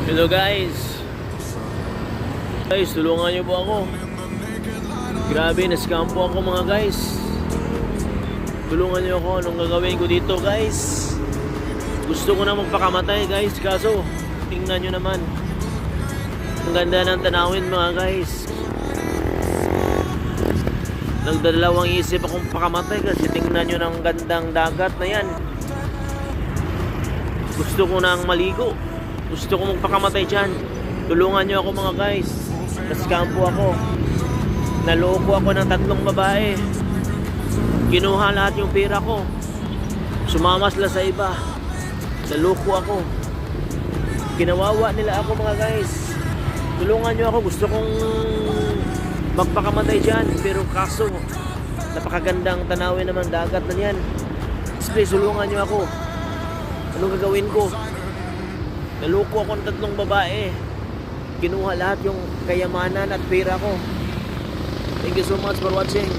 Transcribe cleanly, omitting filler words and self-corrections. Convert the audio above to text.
Hello guys. Guys, tulungan niyo po ako. Grabe, na-scam po ako mga guys. Tulungan niyo ako. Anong gagawin ko dito guys? Gusto ko na magpakamatay guys. Kaso, tingnan niyo naman. Ang ganda ng tanawin mga guys. Nagdalawang isip akong pakamatay kasi tingnan niyo ng gandang dagat na yan. Gusto ko nang maligo. Gusto ko magpakamatay dyan. Tulungan nyo ako mga guys. Na-scam po ako. Naloko ako ng 3 babae. Kinuha lahat yung pera ko. Sumama sila sa iba. Naloko ako. Kinawawa nila ako mga guys. Tulungan nyo ako. Gusto kong magpakamatay dyan. Pero kaso, napakagandang tanawin naman dagat na yan. Please, tulungan nyo ako. Anong gagawin ko? Naloko ako ng 3 babae. Kinuha lahat yung kayamanan at pera ko. Thank you so much for watching.